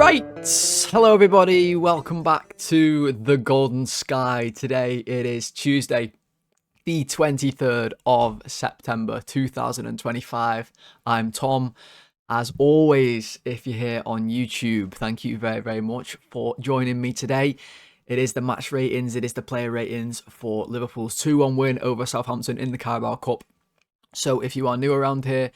Right, hello everybody, welcome back to the Golden Sky. Today it is Tuesday, the 23rd of September 2025. I'm Tom. As always, if you're here on YouTube, thank you very, very much for joining me today. It is the match ratings, it is the player ratings for Liverpool's 2-1 win over Southampton in the Carabao Cup. So if you are new around here,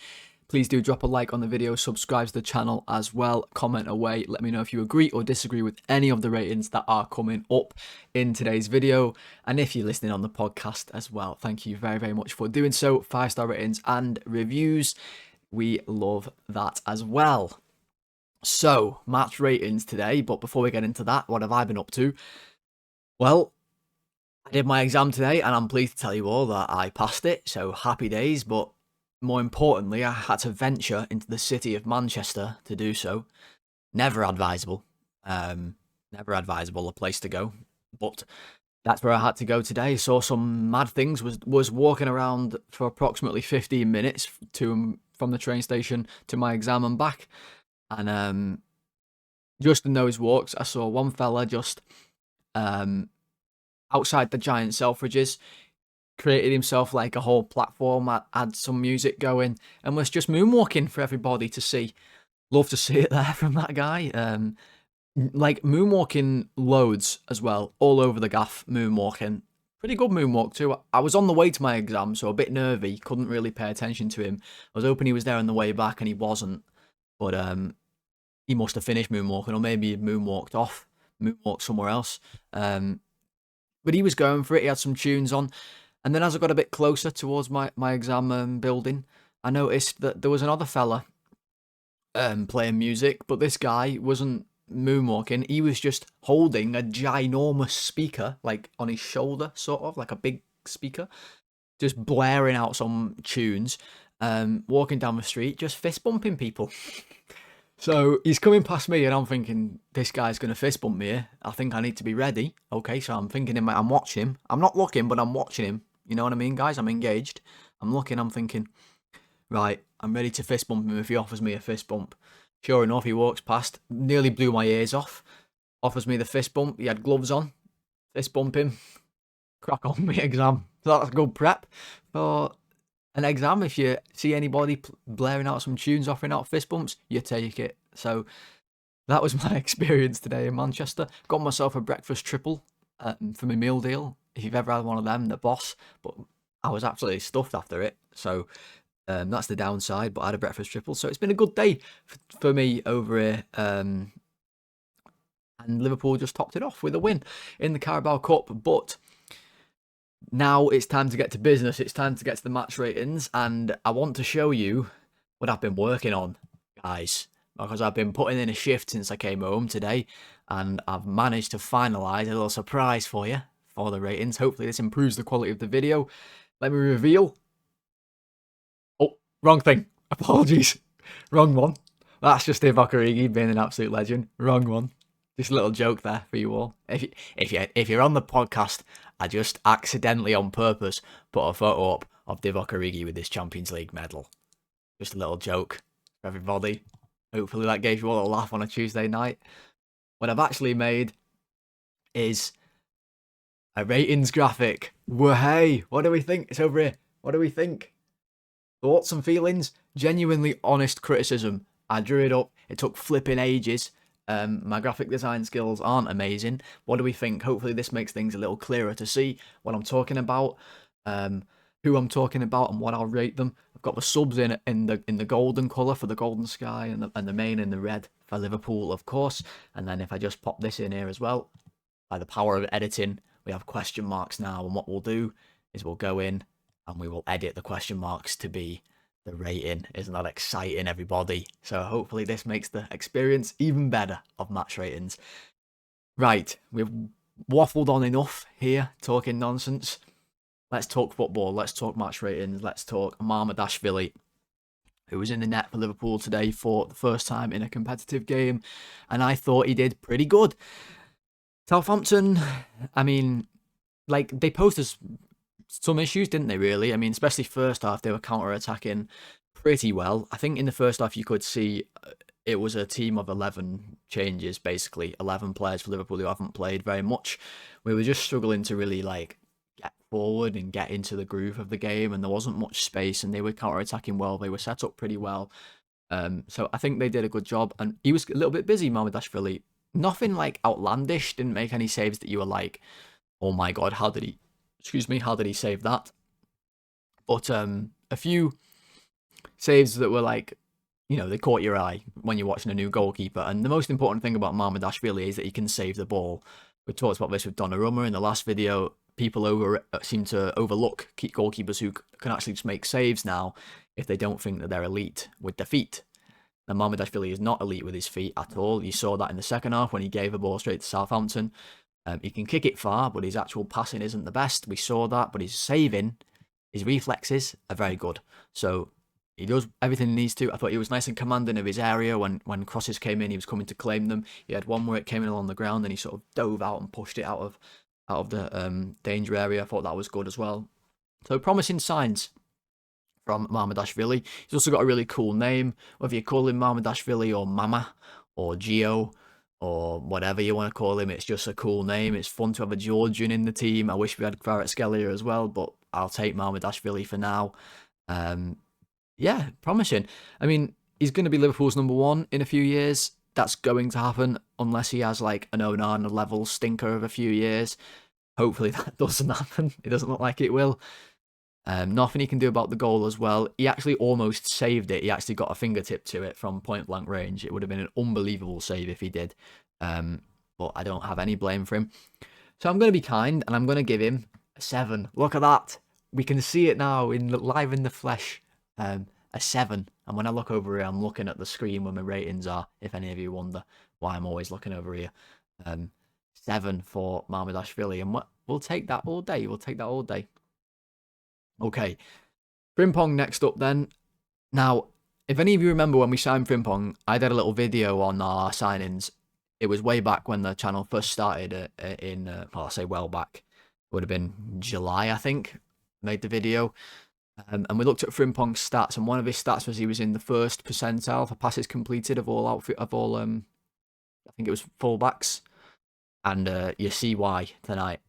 please do drop a like on the video, subscribe to the channel as well, comment away, let me know if you agree or disagree with any of the ratings that are coming up in today's video. And if you're listening on the podcast as well, thank you very, very much for doing so. 5-star ratings and reviews, we love that as well. So, match ratings today, but before we get into that, what have I been up to? Well, I did my exam today and I'm pleased to tell you all that I passed it, so happy days, but more importantly, I had to venture into the city of Manchester to do so. Never advisable. Never advisable a place to go. But that's where I had to go today. Saw some mad things. Was walking around for approximately 15 minutes from the train station to my exam and back. And just in those walks, I saw one fella just outside the giant Selfridges, created himself like a whole platform, had some music going, and was just moonwalking for everybody to see. Love to see it there from that guy. Like moonwalking loads as well, all over the gaff, moonwalking. Pretty good moonwalk too. I was on the way to my exam, so a bit nervy, couldn't really pay attention to him. I was hoping he was there on the way back, and he wasn't. But he must have finished moonwalking, or maybe he'd moonwalked somewhere else. But he was going for it, he had some tunes on. And then as I got a bit closer towards my exam building, I noticed that there was another fella playing music, but this guy wasn't moonwalking. He was just holding a ginormous speaker, like on his shoulder, sort of, like a big speaker, just blaring out some tunes, walking down the street, just fist bumping people. So he's coming past me and I'm thinking, this guy's going to fist bump me here. I think I need to be ready. Okay, so I'm thinking, I'm watching him. I'm not looking, but I'm watching him. You know what I mean, guys? I'm engaged. I'm looking, I'm thinking, right, I'm ready to fist bump him if he offers me a fist bump. Sure enough, he walks past, nearly blew my ears off, offers me the fist bump. He had gloves on, fist bump him, crack on my exam. So that's good prep for an exam. If you see anybody blaring out some tunes, offering out fist bumps, you take it. So that was my experience today in Manchester. Got myself a breakfast triple for my meal deal. If you've ever had one of them, the boss. But I was absolutely stuffed after it. So that's the downside. But I had a breakfast triple. So it's been a good day for me over here. And Liverpool just topped it off with a win in the Carabao Cup. But now it's time to get to business. It's time to get to the match ratings. And I want to show you what I've been working on, guys. Because I've been putting in a shift since I came home today. And I've managed to finalise a little surprise for you for the ratings. Hopefully this improves the quality of the video. Let me reveal. Oh, wrong thing. Apologies. Wrong one. That's just Divock Origi being an absolute legend. Wrong one. Just a little joke there for you all. If you're on the podcast, I just accidentally on purpose put a photo up of Divock Origi with this Champions League medal. Just a little joke for everybody. Hopefully that gave you all a laugh on a Tuesday night. What I've actually made is a ratings graphic. Hey, what do we think? It's over here. What do we think? Thoughts and feelings? Genuinely honest criticism. I drew it up. It took flipping ages. My graphic design skills aren't amazing. What do we think? Hopefully this makes things a little clearer to see what I'm talking about, who I'm talking about, and what I'll rate them. I've got the subs in the golden colour for the Golden Sky, and the main in the red for Liverpool, of course. And then if I just pop this in here as well, by the power of editing, we have question marks now. And what we'll do is we'll go in and we will edit the question marks to be the rating. Isn't that exciting, everybody? So hopefully this makes the experience even better of match ratings. Right, we've waffled on enough here, talking nonsense. Let's talk football. Let's talk match ratings. Let's talk Mamardashvili, who was in the net for Liverpool today for the first time in a competitive game. And I thought he did pretty good. Southampton, I mean, like, they posed us some issues, didn't they, really? I mean, especially first half, they were counter-attacking pretty well. I think in the first half, you could see it was a team of 11 changes, basically 11 players for Liverpool who haven't played very much. We were just struggling to really like get forward and get into the groove of the game, and there wasn't much space, and they were counter-attacking well. They were set up pretty well. So I think they did a good job, and he was a little bit busy, Mamardashvili. Nothing like outlandish, didn't make any saves that you were like, oh my god, how did he save that? But a few saves that were like, you know, they caught your eye when you're watching a new goalkeeper. And the most important thing about Mamardashvili is that he can save the ball. We talked about this with Donnarumma in the last video. People seem to overlook goalkeepers who can actually just make saves now if they don't think that they're elite with their feet. Now, Mamardashvili is not elite with his feet at all. You saw that in the second half when he gave a ball straight to Southampton. He can kick it far, but his actual passing isn't the best. We saw that, but his saving, his reflexes are very good. So he does everything he needs to. I thought he was nice and commanding of his area when crosses came in. He was coming to claim them. He had one where it came in along the ground, and he sort of dove out and pushed it out of the danger area. I thought that was good as well. So promising signs from Mamardashvili. He's also got a really cool name. Whether you call him Mamardashvili or Mama or Gio or whatever you want to call him, it's just a cool name. It's fun to have a Georgian in the team. I wish we had Kvaratskhelia as well, but I'll take Mamardashvili for now. Yeah, promising. I mean, he's going to be Liverpool's #1 in a few years. That's going to happen unless he has like an Onana level stinker of a few years. Hopefully that doesn't happen. It doesn't look like it will. Nothing he can do about the goal as well. He actually almost saved it. He actually got a fingertip to it from point blank range. It would have been an unbelievable save if he did. But I don't have any blame for him. So I'm going to be kind and I'm going to give him a 7. Look at that. We can see it now live in the flesh. A 7. And when I look over here, I'm looking at the screen where my ratings are, if any of you wonder why I'm always looking over here. 7 for Mamardashvili. And we'll take that all day. We'll take that all day. Okay, Frimpong next up then. Now, if any of you remember when we signed Frimpong, I did a little video on our signings. It was way back when the channel first started well, I'll say well back. It would have been July, I think, made the video. And we looked at Frimpong's stats, and one of his stats was he was in the first percentile for passes completed of all I think it was fullbacks. And you see why tonight.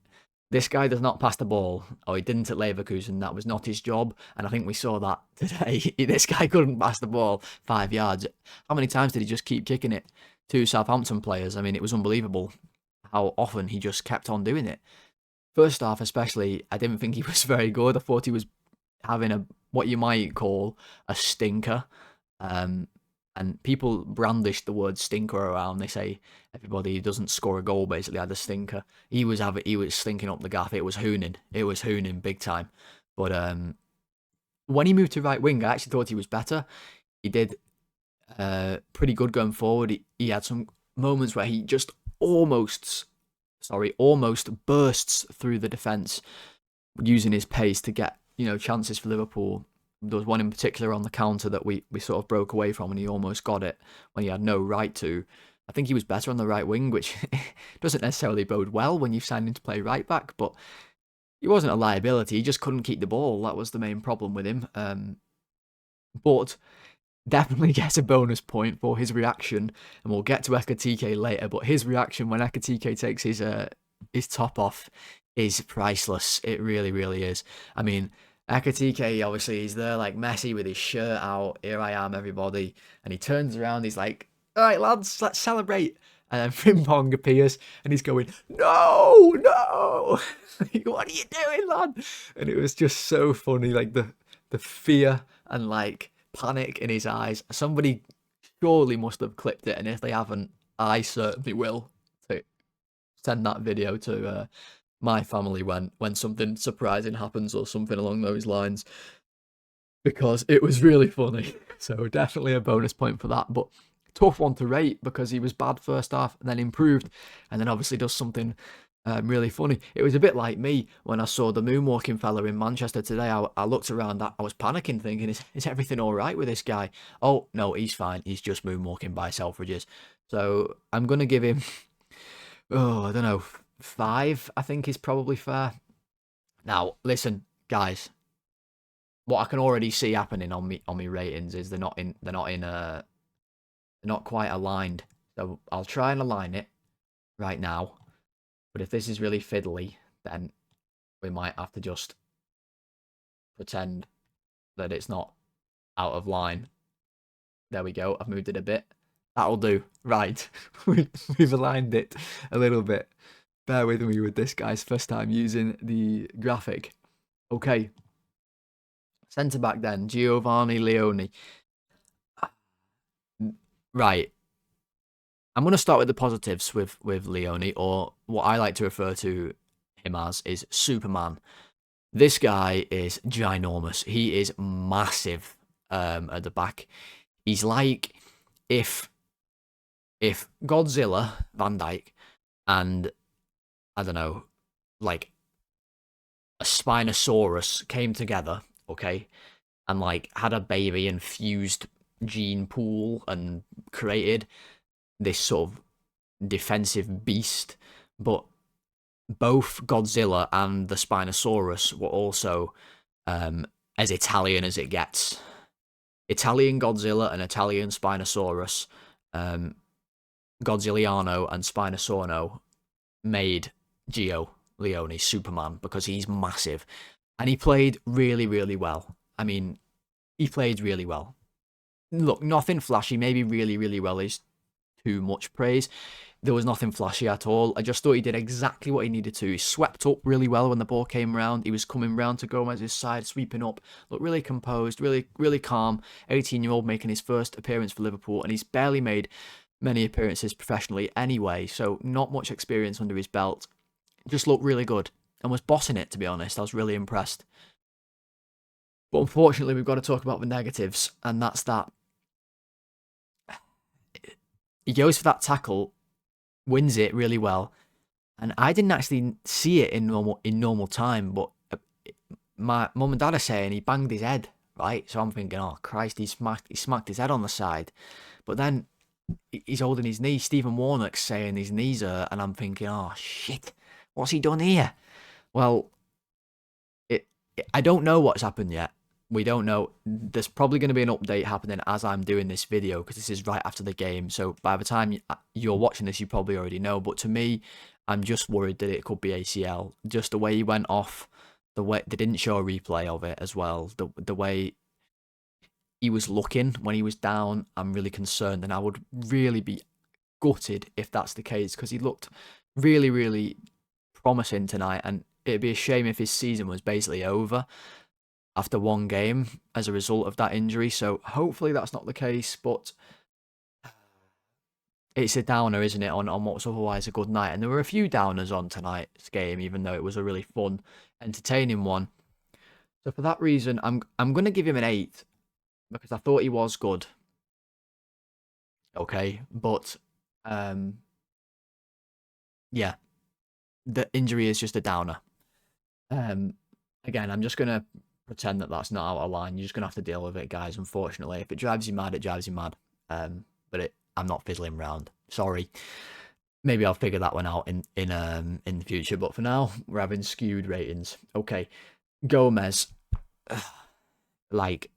This guy does not pass the ball, or he didn't at Leverkusen. That was not his job, and I think we saw that today. This guy couldn't pass the ball 5 yards. How many times did he just keep kicking it to Southampton players? I mean, it was unbelievable how often he just kept on doing it. First half especially, I didn't think he was very good. I thought he was having what you might call a stinker. And people brandish the word stinker around. They say everybody who doesn't score a goal basically had a stinker. He was stinking up the gaff. It was hooning. It was hooning big time. But when he moved to right wing, I actually thought he was better. He did pretty good going forward. He had some moments where he just almost bursts through the defence using his pace to get, chances for Liverpool. There was one in particular on the counter that we sort of broke away from, and he almost got it when he had no right to. I think he was better on the right wing, which doesn't necessarily bode well when you've signed him to play right back, but he wasn't a liability. He just couldn't keep the ball. That was the main problem with him. But definitely gets a bonus point for his reaction, and we'll get to Ekitike later, but his reaction when Ekitike takes his top off is priceless. It really, really is. I mean, Ekitike, obviously, he's there like Messi with his shirt out. Here I am, everybody. And he turns around. He's like, all right, lads, let's celebrate. And then Frimpong appears and he's going, no. What are you doing, lad? And it was just so funny, like the fear and like panic in his eyes. Somebody surely must have clipped it. And if they haven't, I certainly will send that video to my family when something surprising happens or something along those lines, because it was really funny. So definitely a bonus point for that, but tough one to rate because he was bad first half and then improved, and then obviously does something really funny. It was a bit like me when I saw the moonwalking fella in Manchester today. I looked around, I was panicking thinking, is everything all right with this guy? Oh no, he's fine, he's just moonwalking by Selfridges. So I'm gonna give him I don't know, 5, I think, is probably fair. Now, listen, guys. What I can already see happening on me ratings is they're not in They're not quite aligned. So I'll try and align it right now. But if this is really fiddly, then we might have to just pretend that it's not out of line. There we go. I've moved it a bit. That'll do. Right. We've aligned it a little bit. Bear with me with this, guys. First time using the graphic. Okay. Centre back then. Giovanni Leoni. Right. I'm going to start with the positives with Leoni, or what I like to refer to him as is Superman. This guy is ginormous. He is massive at the back. He's like if Godzilla, Van Dijk, and I don't know, like a Spinosaurus came together, okay, and like had a baby and fused gene pool and created this sort of defensive beast, but both Godzilla and the Spinosaurus were also as Italian as it gets. Italian Godzilla and Italian Spinosaurus, Godzilliano and Spinosaurno made Gio Leoni Superman because he's massive. And he played really, really well. I mean, he played really well. Look, nothing flashy, maybe really, really well is too much praise. There was nothing flashy at all. I just thought he did exactly what he needed to. He swept up really well when the ball came round. He was coming round to Gomez's side, sweeping up. Looked really composed, really, really calm. 18-year-old making his first appearance for Liverpool, and he's barely made many appearances professionally anyway, so not much experience under his belt. Just looked really good and was bossing it, to be honest. I was really impressed. But unfortunately, we've got to talk about the negatives, and that's that. He goes for that tackle, wins it really well, and I didn't actually see it in normal time, but my mum and dad are saying he banged his head, right? So I'm thinking, oh Christ, he smacked his head on the side, but then he's holding his knee. Stephen Warnock's saying his knees hurt, and I'm thinking, oh shit, what's he done here? Well, I don't know what's happened yet. We don't know. There's probably going to be an update happening as I'm doing this video, because this is right after the game. So by the time you're watching this, you probably already know. But to me, I'm just worried that it could be ACL. Just the way he went off, the way they didn't show a replay of it as well. The way he was looking when he was down, I'm really concerned, and I would really be gutted if that's the case, because he looked really, really promising tonight, and it'd be a shame if his season was basically over after one game as a result of that injury. So hopefully that's not the case, but it's a downer, isn't it, on what's otherwise a good night. And there were a few downers on tonight's game, even though it was a really fun, entertaining one. So for that reason, I'm going to give him an 8, because I thought he was good. Okay, but yeah, the injury is just a downer. Again, I'm just going to pretend that that's not out of line. You're just going to have to deal with it, guys, unfortunately. If it drives you mad, it drives you mad. But I'm not fiddling around. Sorry. Maybe I'll figure that one out in the future. But for now, we're having skewed ratings. Okay, Gomez. Like,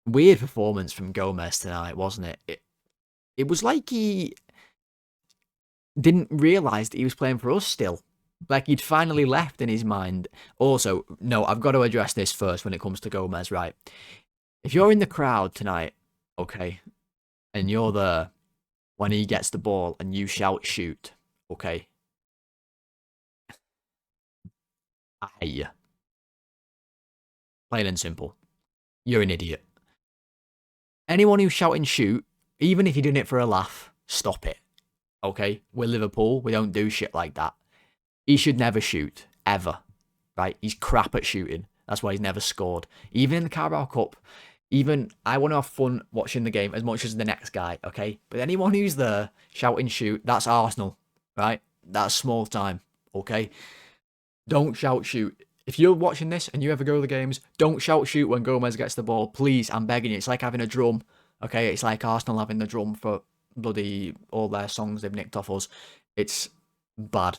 weird performance from Gomez tonight, wasn't it? It was like he didn't realise that he was playing for us still. Like he'd finally left in his mind. Also, no, I've got to address this first when it comes to Gomez, right? If you're in the crowd tonight, okay, and you're there when he gets the ball and you shout shoot, okay, I hate you. Plain and simple. You're an idiot. Anyone who's shouting shoot, even if you're doing it for a laugh, stop it. Okay? We're Liverpool. We don't do shit like that. He should never shoot, ever, right? He's crap at shooting. That's why he's never scored. Even in the Carabao Cup, I want to have fun watching the game as much as the next guy, okay? But anyone who's there shouting shoot, that's Arsenal, right? That's small time, okay? Don't shout shoot. If you're watching this and you ever go to the games, don't shout shoot when Gomez gets the ball. Please, I'm begging you. It's like having a drum, okay? It's like Arsenal having the drum for bloody all their songs they've nicked off us. It's bad.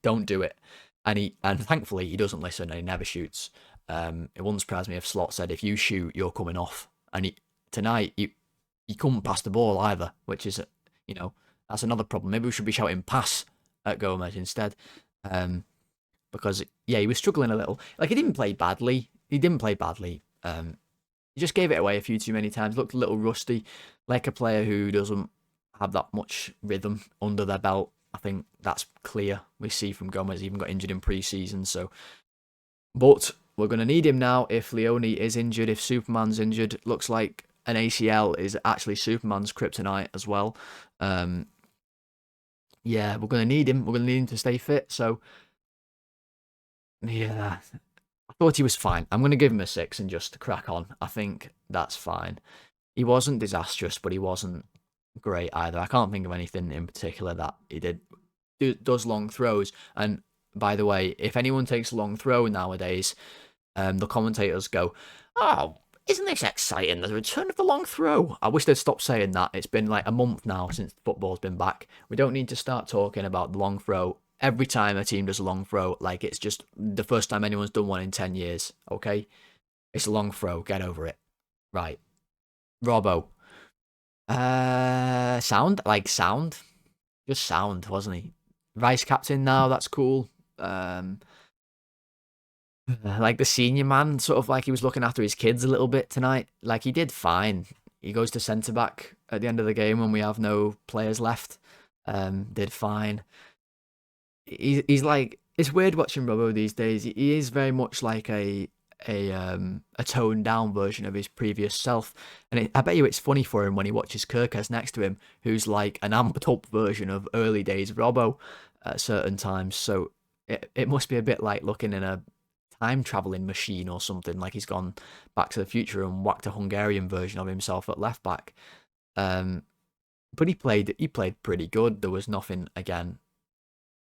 Don't do it. And thankfully he doesn't listen and he never shoots. It wouldn't surprise me if Slot said, if you shoot, you're coming off. And tonight, you he couldn't pass the ball either, which is, you know, that's another problem. Maybe we should be shouting pass at Gomez instead. Because, yeah, he was struggling a little. Like, he didn't play badly. He just gave it away a few too many times. Looked a little rusty, like a player who doesn't have that much rhythm under their belt. I think that's clear. We see from Gomez, he even got injured in pre-season. So, but we're going to need him now if Leoni is injured, if Superman's injured. Looks like an ACL is actually Superman's kryptonite as well. Yeah, we're going to need him. We're going to need him to stay fit. So, yeah, I thought he was fine. I'm going to give him a 6 and just crack on. I think that's fine. He wasn't disastrous, but he wasn't great either. I can't think of anything in particular that he does long throws. And by the way, if anyone takes a long throw nowadays, the commentators go, "Oh, isn't this exciting? The return of the long throw." I wish they'd stop saying that. It's been like a month now since football's been back. We don't need to start talking about the long throw every time a team does a long throw like it's just the first time anyone's done one in 10 years, okay? It's a long throw. Get over it. Right. Robbo. Sound? Just sound, wasn't he? Vice captain now, that's cool. Like the senior man, sort of like he was looking after his kids a little bit tonight. Like he did fine. He goes to centre back at the end of the game when we have no players left. Did fine. He's like, it's weird watching Robbo these days. He is very much like a toned down version of his previous self, and I bet you it's funny for him when he watches Kerkez next to him, who's like an amped up version of early days Robbo at certain times. So it must be a bit like looking in a time traveling machine or something, like he's gone back to the future and whacked a Hungarian version of himself at left back. But he played pretty good. There was nothing, again,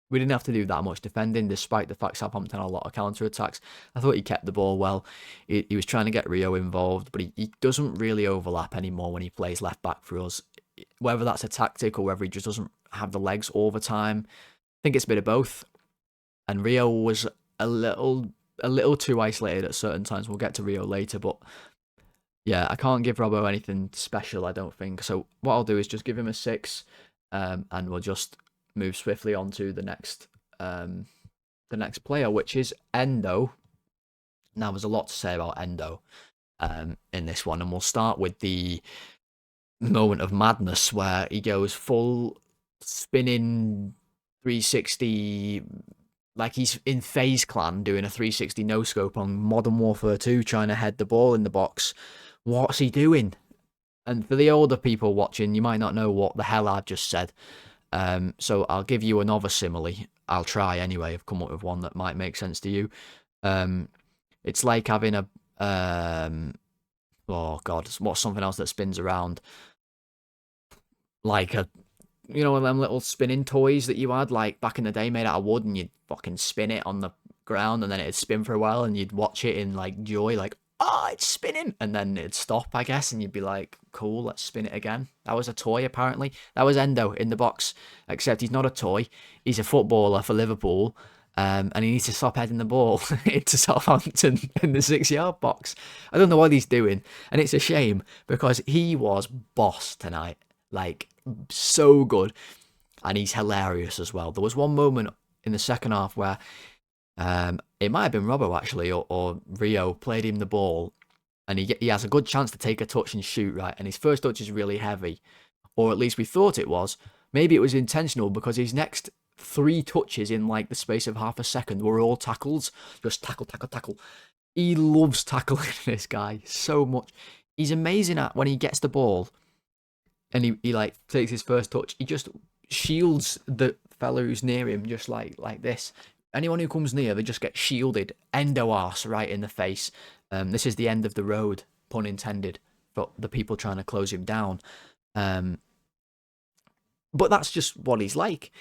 we didn't have to do that much defending, despite the fact Southampton had a lot of counter-attacks. I thought he kept the ball well. He was trying to get Rio involved, but he doesn't really overlap anymore when he plays left-back for us. Whether that's a tactic or whether he just doesn't have the legs all the time, I think it's a bit of both. And Rio was a little too isolated at certain times. We'll get to Rio later, but yeah, I can't give Robbo anything special, I don't think. So what I'll do is just give him a 6, and we'll just move swiftly on to the next player, which is Endo. Now, there's a lot to say about Endo in this one, and we'll start with the moment of madness where he goes full spinning 360, like he's in FaZe Clan doing a 360 no-scope on Modern Warfare 2, trying to head the ball in the box. What's he doing? And for the older people watching, you might not know what the hell I've just said. So I'll give you another simile. I'll try anyway. I've come up with one that might make sense to you. It's like having a oh god, what's something else that spins around? Like one of them little spinning toys that you had like back in the day, made out of wood, and you'd fucking spin it on the ground, and then it'd spin for a while, and you'd watch it in like joy, like, oh, it's spinning, and then it'd stop, I guess, and you'd be like, cool, let's spin it again. That was a toy, apparently. That was Endo in the box, except he's not a toy. He's a footballer for Liverpool, and he needs to stop heading the ball into Southampton in the 6-yard box. I don't know what he's doing, and it's a shame, because he was boss tonight. Like, so good, and he's hilarious as well. There was one moment in the second half where it might have been Robbo actually, or Rio played him the ball, and he has a good chance to take a touch and shoot, right? And his first touch is really heavy, or at least we thought it was. Maybe it was intentional, because his next 3 touches in like the space of half a second were all tackles. Just tackle, tackle, tackle. He loves tackling, this guy, so much. He's amazing at when he gets the ball and he like takes his first touch, he just shields the fella who's near him, just like this. Anyone who comes near, they just get shielded. Endo arse right in the face. This is the end of the road, pun intended, for the people trying to close him down. But that's just what he's like.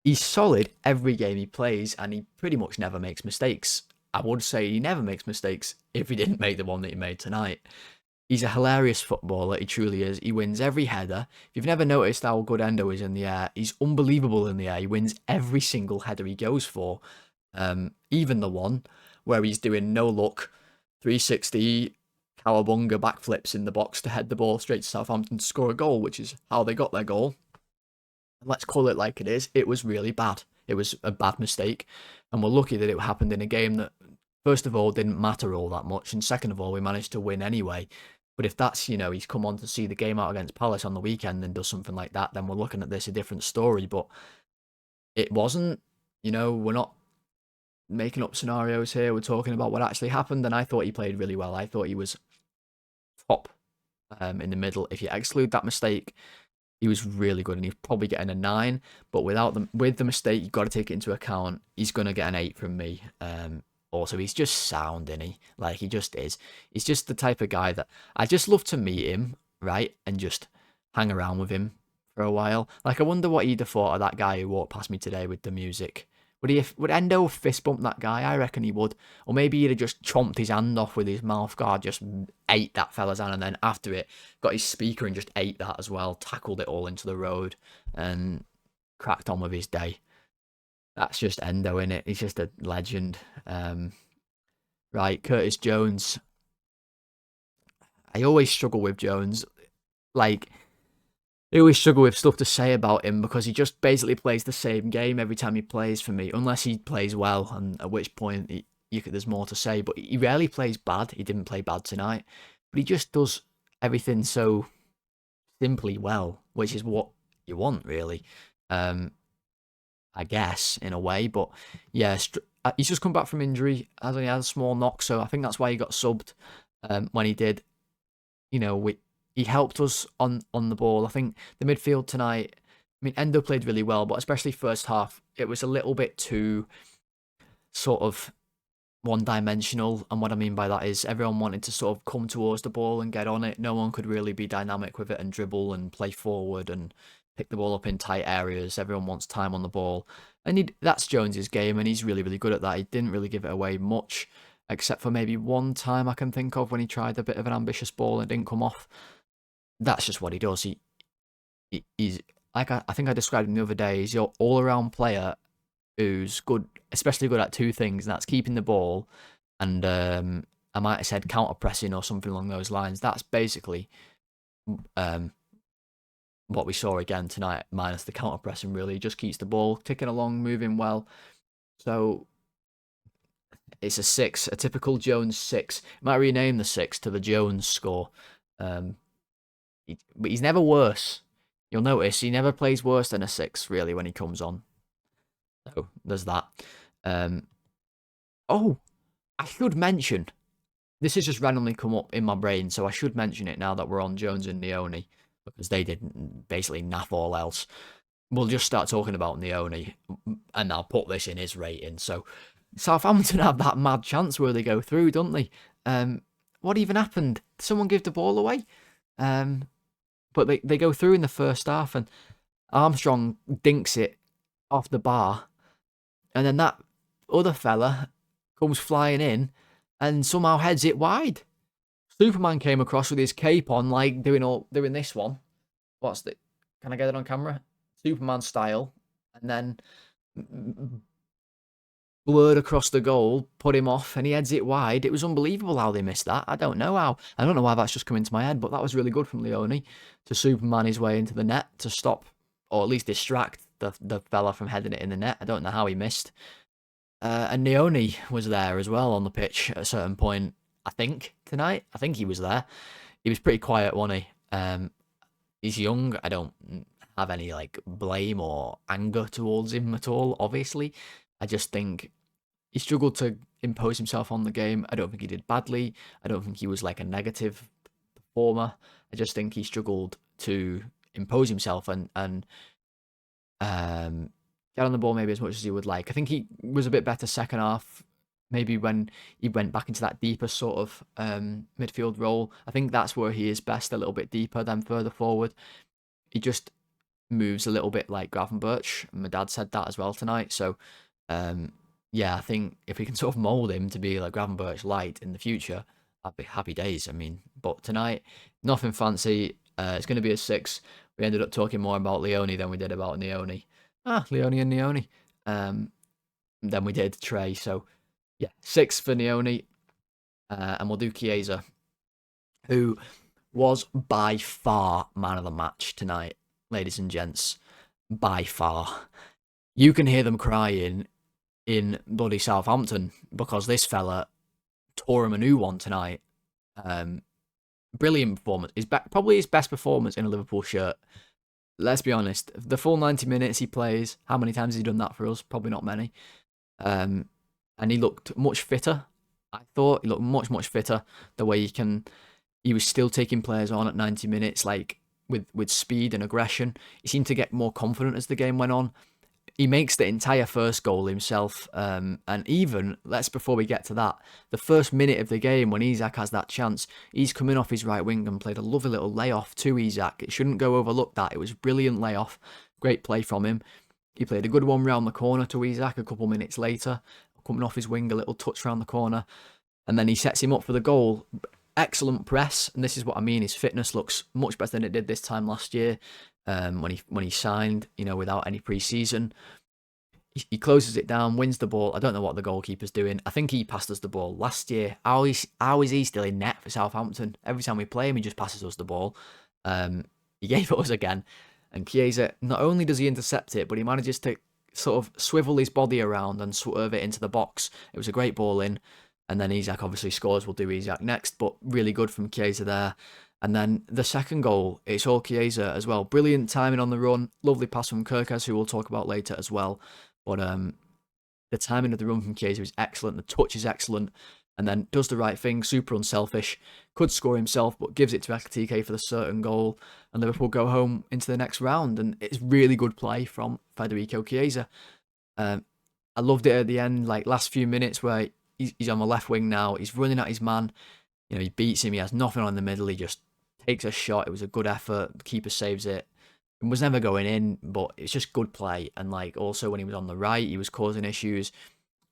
He's solid every game he plays, and he pretty much never makes mistakes. I would say he never makes mistakes if he didn't make the one that he made tonight. He's a hilarious footballer, he truly is. He wins every header. If you've never noticed how good Endo is in the air, he's unbelievable in the air. He wins every single header he goes for. Even the one where he's doing no look, 360, cowabunga backflips in the box to head the ball straight to Southampton to score a goal, which is how they got their goal. Let's call it like it is. It was really bad. It was a bad mistake, and we're lucky that it happened in a game that, first of all, didn't matter all that much, and second of all, we managed to win anyway. But if that's, you know, he's come on to see the game out against Palace on the weekend and does something like that, then we're looking at this a different story. But it wasn't, you know, we're not making up scenarios here. We're talking about what actually happened, and I thought he played really well. I thought he was top in the middle. If you exclude that mistake, he was really good, and he's probably getting a 9. But with the mistake, you've got to take it into account. He's gonna get an 8 from me. Also, he's just sound, isn't he? Like, he just is. He's just the type of guy that I just love to meet him, right, and just hang around with him for a while. Like, I wonder what he'd have thought of that guy who walked past me today with the music. Would Endo fist bump that guy? I reckon he would. Or maybe he'd have just chomped his hand off with his mouth guard, just ate that fella's hand, and then after it, got his speaker and just ate that as well, tackled it all into the road, and cracked on with his day. That's just Endo, innit? He's just a legend. Right, Curtis Jones. I always struggle with Jones. Like, I always struggle with stuff to say about him because he just basically plays the same game every time he plays for me, unless he plays well, and at which point there's more to say. But he rarely plays bad. He didn't play bad tonight, but he just does everything so simply well, which is what you want, really. I guess, in a way. But yeah, he's just come back from injury. Has only had a small knock, so I think that's why he got subbed when he did. You know, he helped us on the ball. I think the midfield tonight, I mean, Endo played really well, but especially first half, it was a little bit too sort of one-dimensional. And what I mean by that is everyone wanted to sort of come towards the ball and get on it. No one could really be dynamic with it and dribble and play forward and pick the ball up in tight areas. Everyone wants time on the ball. And that's Jones's game, and he's really, really good at that. He didn't really give it away much, except for maybe one time I can think of when he tried a bit of an ambitious ball and it didn't come off. That's just what he does. He's like I think I described him the other day. He's your all-around player who's good, especially good at two things, and that's keeping the ball and I might have said counter-pressing or something along those lines. That's basically what we saw again tonight, minus the counter-pressing, really. He just keeps the ball ticking along, moving well. So it's a 6, a typical Jones 6. Might rename the 6 to the Jones score. But he's never worse. You'll notice he never plays worse than a 6, really, when he comes on. So there's that. Oh, I should mention, this has just randomly come up in my brain, so I should mention it now that we're on Jones and Nyoni, because they didn't basically naff all else. We'll just start talking about Nyoni, and I'll put this in his rating. So Southampton have that mad chance where they go through, don't they? What even happened? Did someone give the ball away? But they go through in the first half, and Armstrong dinks it off the bar, and then that other fella comes flying in and somehow heads it wide. Superman came across with his cape on, like doing this one. What's the? Can I get it on camera? Superman style, and then blurred across the goal, put him off, and he heads it wide. It was unbelievable how they missed that. I don't know how. I don't know why that's just come into my head, but that was really good from Leoni to Superman his way into the net to stop, or at least distract the fella from heading it in the net. I don't know how he missed. And Nyoni was there as well on the pitch at a certain point, I think, tonight. I think he was there. He was pretty quiet, wasn't he? He's young. I don't have any like blame or anger towards him at all, obviously. I just think he struggled to impose himself on the game. I don't think he did badly. I don't think he was like a negative performer. I just think he struggled to impose himself and get on the ball maybe as much as he would like. I think he was a bit better second half, maybe when he went back into that deeper sort of midfield role. I think that's where he is best, a little bit deeper than further forward. He just moves a little bit like Gravenberch. My dad said that as well tonight. So yeah, I think if we can sort of mould him to be like Gravenberch light in the future, I'd be happy days. I mean, but tonight, nothing fancy. It's going to be a 6. We ended up talking more about Leoni than we did about Nyoni. Leoni and Nyoni. Then we did Trey. So yeah, 6 for Nyoni. And we'll do Chiesa. who was by far man of the match tonight, ladies and gents. By far. You can hear them crying in bloody Southampton because this fella tore him a new one tonight. Brilliant performance. Probably his best performance in a Liverpool shirt. Let's be honest. The full 90 minutes he plays, how many times has he done that for us? Probably not many. And he looked much fitter. I thought he looked much fitter. The way he was still taking players on at 90 minutes, like with speed and aggression. He seemed to get more confident as the game went on. He makes the entire first goal himself. And even, before we get to that, the first minute of the game when Isak has that chance, he's coming off his right wing and played a lovely little layoff to Isak. It shouldn't go overlooked that. It was a brilliant layoff. Great play from him. He played a good one round the corner to Isak a couple minutes later, coming off his wing, a little touch round the corner. And then he sets him up for the goal. Excellent press, and this is what I mean. His fitness looks much better than it did this time last year, when he signed, without any pre-season. He closes it down, wins the ball. I don't know what the goalkeeper's doing. I think he passed us the ball last year. How is he still in net for Southampton? Every time we play him, he just passes us the ball. He gave it us again, and Chiesa, not only does he intercept it, but he manages to sort of swivel his body around and swerve it into the box. It was a great ball in. And then Isak obviously scores. We'll do Isak next, but really good from Chiesa there. And then the second goal, it's all Chiesa as well. Brilliant timing on the run. Lovely pass from Kerkez, who we'll talk about later as well. But the timing of the run from Chiesa is excellent. The touch is excellent. And then does the right thing. Super unselfish. Could score himself, but gives it to Ekitike for the certain goal. And Liverpool go home into the next round. And it's really good play from Federico Chiesa. I loved it at the end, like last few minutes where he's on the left wing now. He's running at his man. He beats him. He has nothing on the middle. He just takes a shot. It was a good effort. The keeper saves it. It was never going in, but it's just good play. And also when he was on the right, he was causing issues.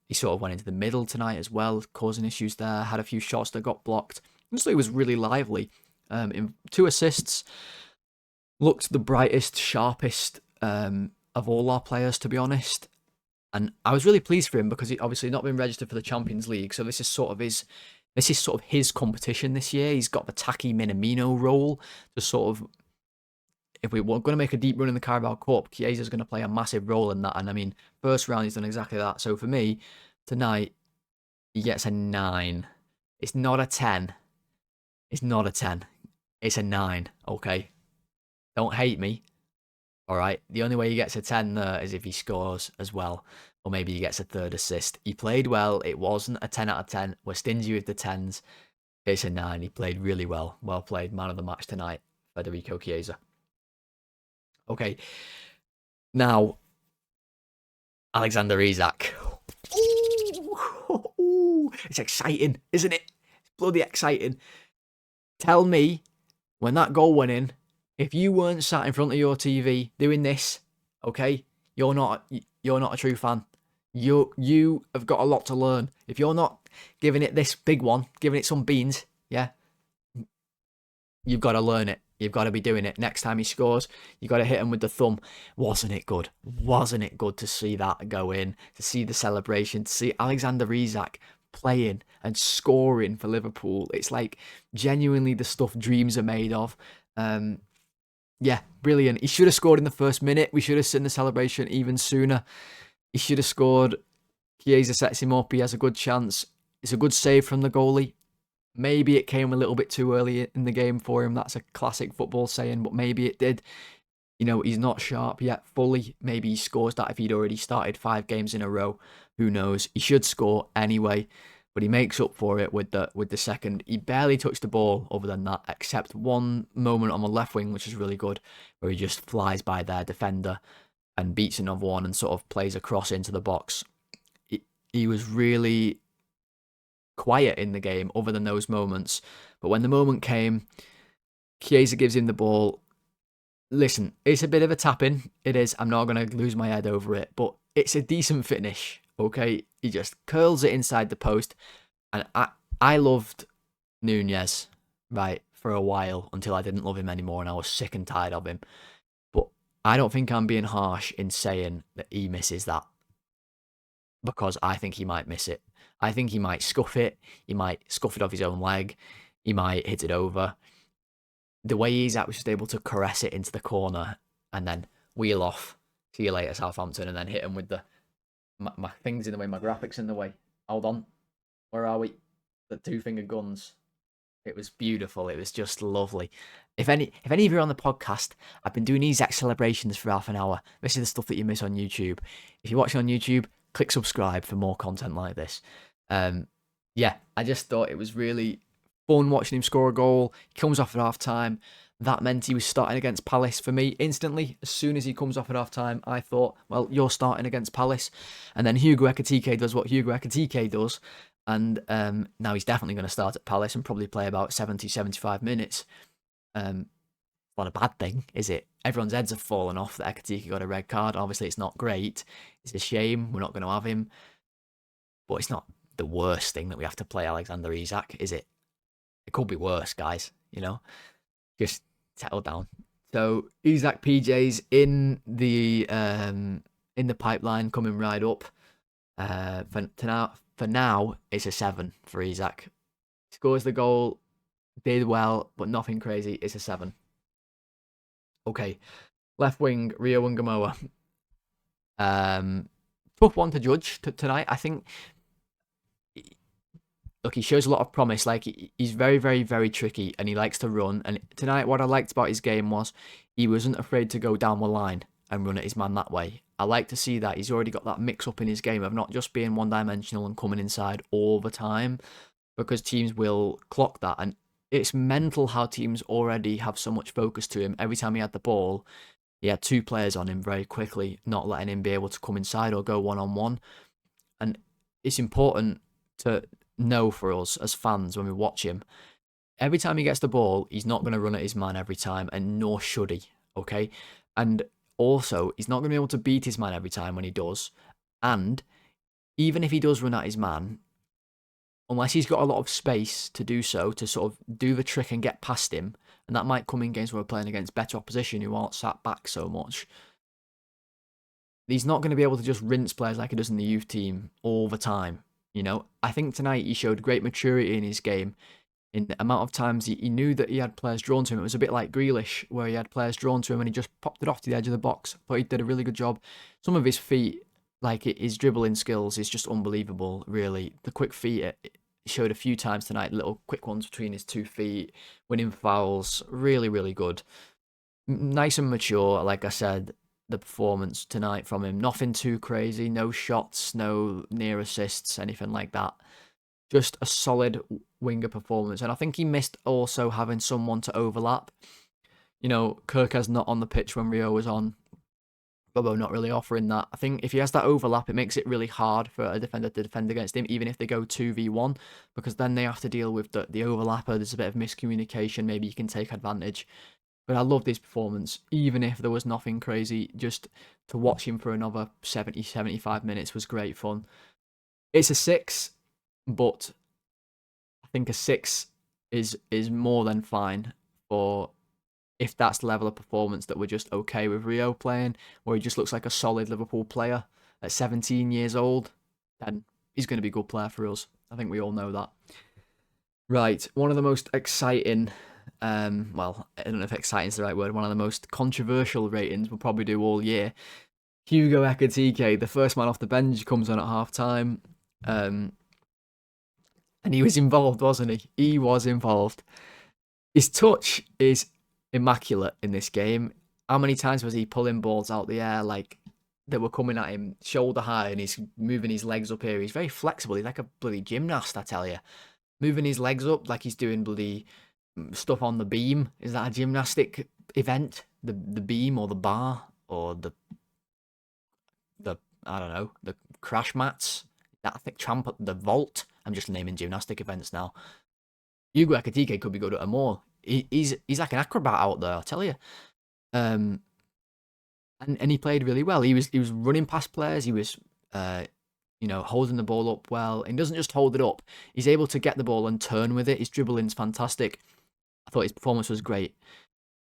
He sort of went into the middle tonight as well, causing issues there. Had a few shots that got blocked. And so he was really lively. In 2 assists. Looked the brightest, sharpest of all our players, to be honest. And I was really pleased for him because he obviously not been registered for the Champions League, so this is sort of his competition this year. He's got the tacky Minamino role to sort of, if we were going to make a deep run in the Carabao Cup, Chiesa's going to play a massive role in that. And I mean, first round he's done exactly that. So for me, tonight he gets a 9. It's not a 10. It's not a 10. It's a 9. Okay, don't hate me. All right, the only way he gets a 10 there is if he scores as well, or maybe he gets a 3rd assist. He played well. It wasn't a 10 out of 10. We're stingy with the 10s. It's a 9. He played really well. Well played. Man of the match tonight, Federico Chiesa. Okay, now, Alexander Isak. Ooh, it's exciting, isn't it? It's bloody exciting. Tell me, when that goal went in, if you weren't sat in front of your TV doing this, okay, you're not a true fan. You have got a lot to learn. If you're not giving it this big one, giving it some beans, yeah, you've got to learn it. You've got to be doing it. Next time he scores, you've got to hit him with the thumb. Wasn't it good? Wasn't it good to see that go in, to see the celebration, to see Alexander Isak playing and scoring for Liverpool? It's like genuinely the stuff dreams are made of. Yeah, brilliant. He should have scored in the first minute. We should have seen the celebration even sooner. He should have scored. Chiesa sets him up. He has a good chance. It's a good save from the goalie. Maybe it came a little bit too early in the game for him. That's a classic football saying, but maybe it did. He's not sharp yet fully. Maybe he scores that if he'd already started 5 games in a row. Who knows? He should score anyway. But he makes up for it with the second. He barely touched the ball other than that, except one moment on the left wing, which is really good, where he just flies by their defender and beats another one and sort of plays a cross into the box. He was really quiet in the game other than those moments. But when the moment came, Chiesa gives him the ball. Listen, it's a bit of a tap-in. It is. I'm not going to lose my head over it. But it's a decent finish. Okay, he just curls it inside the post, and I loved Nunez, right, for a while until I didn't love him anymore and I was sick and tired of him. But I don't think I'm being harsh in saying that he misses that, because I think he might miss it. I think he might scuff it. He might scuff it off his own leg. he might hit it over. The way Isak was just able to caress it into the corner and then wheel off, see you later, Southampton, and then hit him with the my thing's in the way, my graphics in the way. Hold on, where are we? The two-finger guns. It was beautiful. It was just lovely. If any of you are on the podcast, I've been doing Isak celebrations for half an hour. This is the stuff that you miss on YouTube. If you're watching on YouTube, click subscribe for more content like this. Yeah, I just thought it was really fun watching him score a goal. He comes off at half time. That meant he was starting against Palace for me instantly. As soon as he comes off at half time, I thought, well, you're starting against Palace. And then Hugo Ekitike does what Hugo Ekitike does. And now he's definitely going to start at Palace and probably play about 70, 75 minutes. Not a bad thing, is it? Everyone's heads have fallen off that Ekitike got a red card. Obviously, it's not great. It's a shame. We're not going to have him. But it's not the worst thing that we have to play Alexander Isak, is it? It could be worse, guys, you know? Just settle down. So Isak PJ's in the pipeline coming right up. For now, it's a 7 for Isak. Scores the goal, did well, but nothing crazy. It's a 7. Okay, left wing Rio and Ngumoha. Tough one to judge tonight. I think. Look, he shows a lot of promise. Like, he's very, very, very tricky, and he likes to run. And tonight, what I liked about his game was he wasn't afraid to go down the line and run at his man that way. I like to see that. He's already got that mix-up in his game of not just being one-dimensional and coming inside all the time, because teams will clock that. And it's mental how teams already have so much focus to him. Every time he had the ball, he had 2 players on him very quickly, not letting him be able to come inside or go one-on-one. And it's important to know for us as fans when we watch him, every time he gets the ball, he's not going to run at his man every time, and nor should he, okay? And also, he's not going to be able to beat his man every time when he does. And even if he does run at his man, unless he's got a lot of space to do so, to sort of do the trick and get past him, and that might come in games where we're playing against better opposition who aren't sat back so much, he's not going to be able to just rinse players like he does in the youth team all the time. You know, I think tonight he showed great maturity in his game. In the amount of times he knew that he had players drawn to him. It was a bit like Grealish, where he had players drawn to him and he just popped it off to the edge of the box. But he did a really good job. Some of his feet, like his dribbling skills, is just unbelievable, really. The quick feet, it showed a few times tonight, little quick ones between his 2 feet, winning fouls. Really, really good. Nice and mature, like I said. The performance tonight from him, nothing too crazy, no shots, no near assists, anything like that. Just a solid winger performance. And I think he missed also having someone to overlap. You know, Kerkez not on the pitch when Rio was on. Bobo not really offering that. I think if he has that overlap, it makes it really hard for a defender to defend against him, even if they go 2v1, because then they have to deal with the overlapper. There's a bit of miscommunication. Maybe you can take advantage. But I loved his performance, even if there was nothing crazy. Just to watch him for another 70, 75 minutes was great fun. It's a 6, but I think a 6 is more than fine for if that's the level of performance that we're just okay with Rio playing, where he just looks like a solid Liverpool player at 17 years old, then he's going to be a good player for us. I think we all know that. Right, one of the most exciting... well, I don't know if exciting is the right word, one of the most controversial ratings we'll probably do all year. Hugo Ekitike, the first man off the bench, comes on at half-time. And he was involved, wasn't he? He was involved. His touch is immaculate in this game. How many times was he pulling balls out the air like that were coming at him shoulder high, and he's moving his legs up here. He's very flexible. He's like a bloody gymnast, I tell you. Moving his legs up like he's doing bloody stuff on the beam. Is that a gymnastic event? The beam or the bar or the I don't know, the crash mats? That thick tramp, the vault. I'm just naming gymnastic events now. Hugo Ekitike could be good at them all. He's like an acrobat out there, I tell you. And he played really well. He was running past players. He was holding the ball up well. And he doesn't just hold it up. He's able to get the ball and turn with it. His dribbling's fantastic. I thought his performance was great.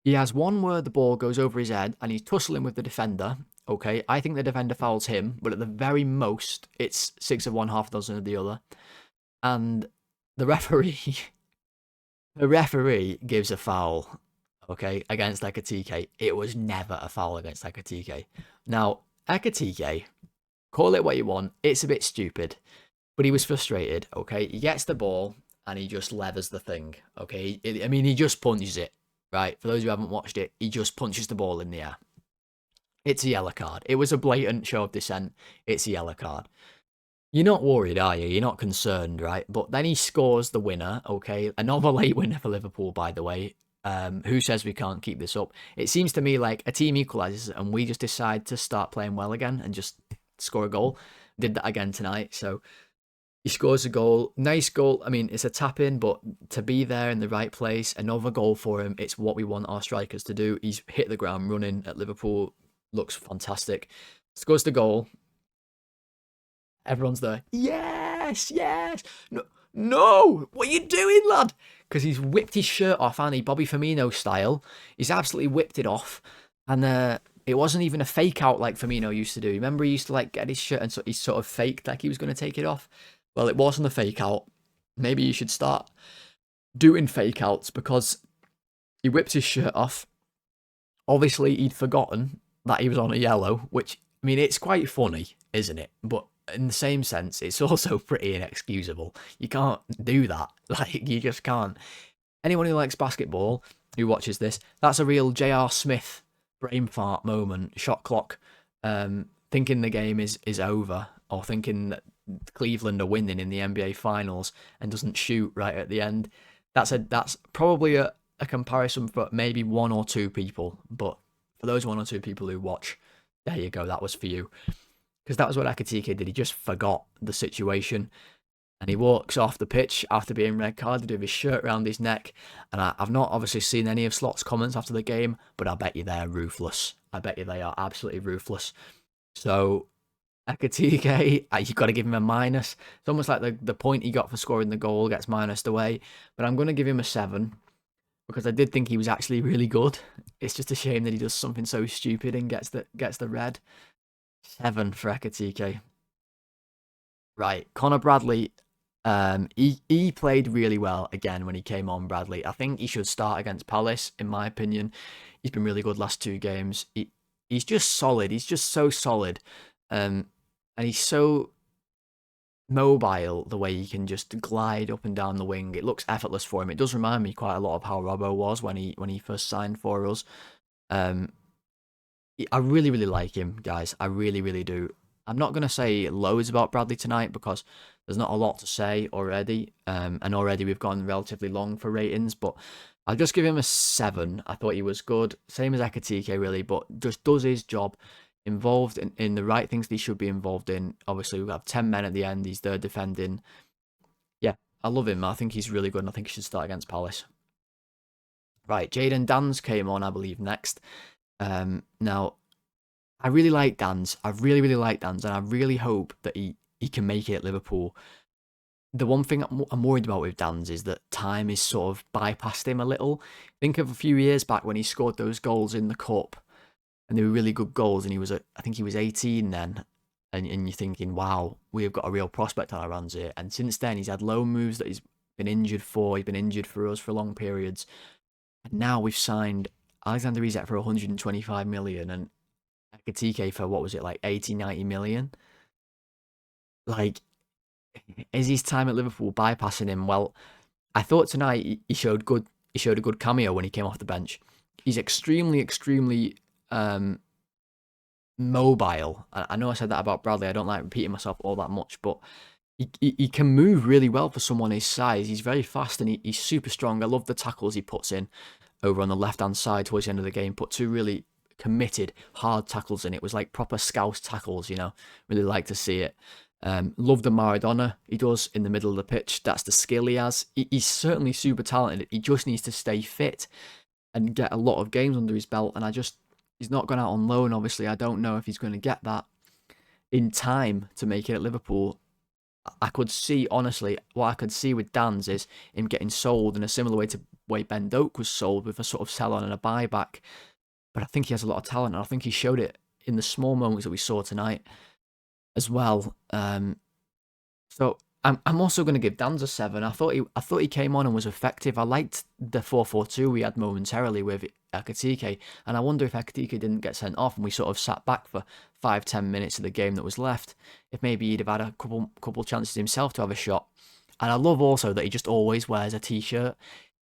He has one where the ball goes over his head and he's tussling with the defender. Okay, I think the defender fouls him, but at the very most, it's 6 of one, half a dozen of the other. And the referee the referee gives a foul, okay, against Ekitike. It was never a foul against Ekitike. Now, Ekitike, call it what you want, it's a bit stupid, but he was frustrated, okay? He gets the ball and he just levers the thing, okay? I mean, he just punches it, right? For those who haven't watched it, he just punches the ball in the air. It's a yellow card. It was a blatant show of dissent. It's a yellow card. You're not worried, are you? You're not concerned, right? But then he scores the winner, okay? Another late winner for Liverpool, by the way. Who says we can't keep this up? It seems to me like a team equalises and we just decide to start playing well again and just score a goal. Did that again tonight. So he scores a goal. Nice goal. I mean, it's a tap in, but to be there in the right place, another goal for him. It's what we want our strikers to do. He's hit the ground running at Liverpool. Looks fantastic. Scores the goal. Everyone's there. Yes, yes. No, no. What are you doing, lad? Because he's whipped his shirt off, and he Bobby Firmino style. He's absolutely whipped it off, and it wasn't even a fake out like Firmino used to do. Remember, he used to like get his shirt and so he sort of faked like he was going to take it off. Well, it wasn't a fake out. Maybe you should start doing fake outs because he whipped his shirt off. Obviously, he'd forgotten that he was on a yellow, which, I mean, it's quite funny, isn't it? But in the same sense, it's also pretty inexcusable. You can't do that. Like, you just can't. Anyone who likes basketball, who watches this, that's a real J.R. Smith brain fart moment, shot clock, thinking the game is over, or thinking that Cleveland are winning in the NBA Finals and doesn't shoot right at the end. That's probably a comparison for maybe one or two people, but for those one or two people who watch, there you go, that was for you. Because that was what Ekitike did. He just forgot the situation. And he walks off the pitch after being red carded with his shirt around his neck. And I've not obviously seen any of Slot's comments after the game, but I bet you they're ruthless. I bet you they are absolutely ruthless. So, Ekitike, you've got to give him a minus. It's almost like the point he got for scoring the goal gets minused away. But I'm going to give him a 7. Because I did think he was actually really good. It's just a shame that he does something so stupid and gets the red. 7 for Ekitike. Right, Connor Bradley. He played really well again when he came on. Bradley, I think he should start against Palace. In my opinion, he's been really good last 2 games. He's just solid. He's just so solid, and he's so mobile, the way he can just glide up and down the wing. It looks effortless for him. It does remind me quite a lot of how Robbo was when he first signed for us. I really, really like him, guys. I really, really do. I'm not going to say loads about Bradley tonight because there's not a lot to say already. And already we've gone relatively long for ratings, but I'll just give him a 7. I thought he was good. Same as Ekitike, really, but just does his job. Involved in the right things that he should be involved in. Obviously, we have 10 men at the end. He's there defending. Yeah, I love him. I think he's really good, and I think he should start against Palace. Right, Jayden Danns came on, I believe, next. Now, I really like Danns. I really, really like Danns, and I really hope that he can make it at Liverpool. The one thing I'm worried about with Danns is that time is sort of bypassed him a little. Think of a few years back when he scored those goals in the Cup. And they were really good goals, and I think he was 18 then, and you're thinking, wow, we've got a real prospect on our hands here. And since then, he's had loan moves that he's been injured for. He's been injured for us for long periods, and now we've signed Alexander Isak for 125 million and Ekitike for what was it, like 80, 90 million? Like, is his time at Liverpool bypassing him? Well, I thought tonight he showed a good cameo when he came off the bench. He's extremely, extremely mobile. I know I said that about Bradley. I don't like repeating myself all that much, but he can move really well for someone his size. He's very fast and he's super strong. I love the tackles he puts in over on the left-hand side towards the end of the game. Put 2 really committed, hard tackles in. It was like proper scouse tackles, you know. Really like to see it. Love the Maradona he does in the middle of the pitch. That's the skill he has. He's certainly super talented. He just needs to stay fit and get a lot of games under his belt. And he's not gone out on loan, obviously. I don't know if he's going to get that in time to make it at Liverpool. I could see, honestly, what I could see with Danns is him getting sold in a similar way to the way Ben Doak was sold, with a sort of sell-on and a buyback. But I think he has a lot of talent, and I think he showed it in the small moments that we saw tonight as well. So I'm also going to give Dan's a 7. I thought he came on and was effective. I liked the 4-4-2 we had momentarily with Ekitike, and I wonder if Ekitike didn't get sent off and we sort of sat back for 5-10 minutes of the game that was left, if maybe he'd have had a couple chances himself to have a shot. And I love also that he just always wears a t-shirt.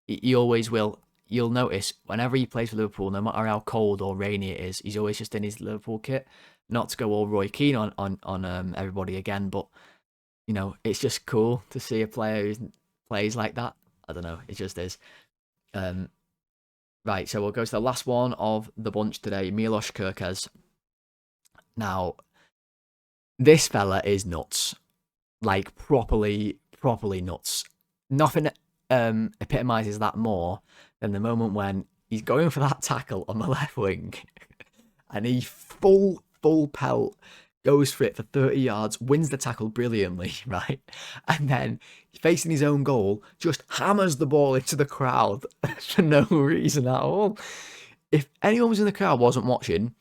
He always will. You'll notice whenever he plays for Liverpool, no matter how cold or rainy it is, he's always just in his Liverpool kit. Not to go all Roy Keane on everybody again, but you know, it's just cool to see a player who plays like that. I don't know, it just is. Right, so we'll go to the last one of the bunch today, Milos Kerkez. Now, this fella is nuts. Like, properly nuts. Nothing epitomises that more than the moment when he's going for that tackle on the left wing and he full pelt goes for it for 30 yards, wins the tackle brilliantly, right? And then, facing his own goal, just hammers the ball into the crowd for no reason at all. If anyone was in the crowd wasn't watching,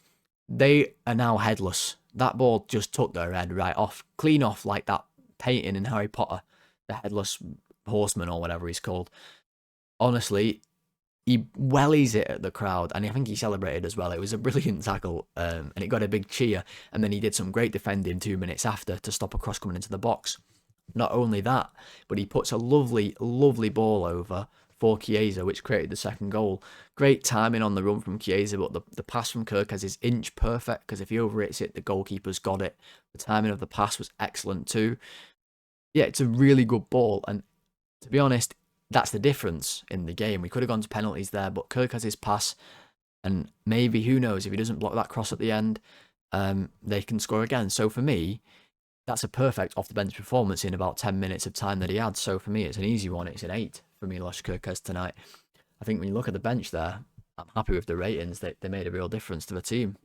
they are now headless. That ball just took their head right off, clean off, like that painting in Harry Potter, the headless horseman or whatever he's called. Honestly, he wellies it at the crowd, and I think he celebrated as well. It was a brilliant tackle, and it got a big cheer, and then he did some great defending 2 minutes after to stop a cross coming into the box. Not only that, but he puts a lovely ball over for Chiesa, which created the second goal. Great timing on the run from Chiesa, but the pass from Kerkez is inch perfect, because if he overhits it, the goalkeeper's got it. The timing of the pass was excellent too. Yeah, it's a really good ball, and to be honest, that's the difference in the game. We could have gone to penalties there, but Kirk has his pass, and maybe, who knows, if he doesn't block that cross at the end, they can score again. So for me, that's a perfect off-the-bench performance in about 10 minutes of time that he had. So for me, it's an easy one. It's an 8 for Milos Kerkez tonight. I think when you look at the bench there, I'm happy with the ratings. They made a real difference to the team.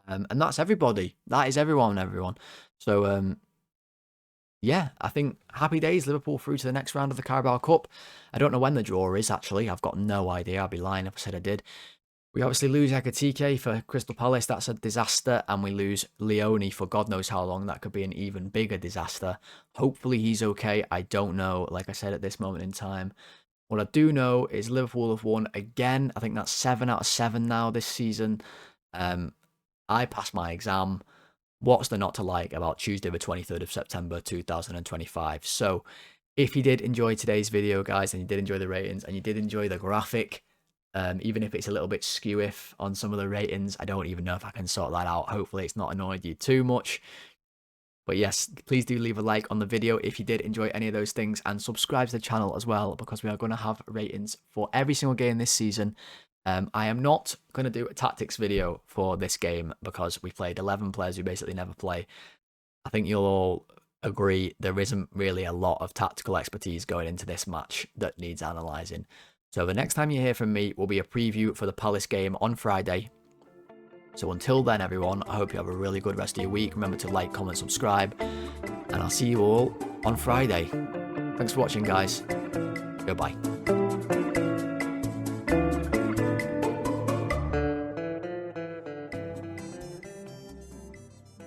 And that's everybody. That is everyone. So, yeah, I think happy days, Liverpool through to the next round of the Carabao Cup. I don't know when the draw is, actually. I've got no idea. I'd be lying if I said I did. We obviously lose Ekitike for Crystal Palace. That's a disaster. And we lose Leoni for God knows how long. That could be an even bigger disaster. Hopefully he's okay. I don't know, like I said, at this moment in time. What I do know is Liverpool have won again. I think that's 7 out of 7 now this season. I passed my exam. What's there not to like about Tuesday the 23rd of September 2025? So if you did enjoy today's video, guys, and you did enjoy the ratings, and you did enjoy the graphic, even if it's a little bit skew-if on some of the ratings, I don't even know if I can sort that out. Hopefully it's not annoyed you too much. But yes, please do leave a like on the video if you did enjoy any of those things, and subscribe to the channel as well, because we are going to have ratings for every single game this season. I am not going to do a tactics video for this game because we played 11 players who basically never play. I think you'll all agree there isn't really a lot of tactical expertise going into this match that needs analysing. So the next time you hear from me will be a preview for the Palace game on Friday. So until then, everyone, I hope you have a really good rest of your week. Remember to like, comment, subscribe, and I'll see you all on Friday. Thanks for watching, guys. Goodbye.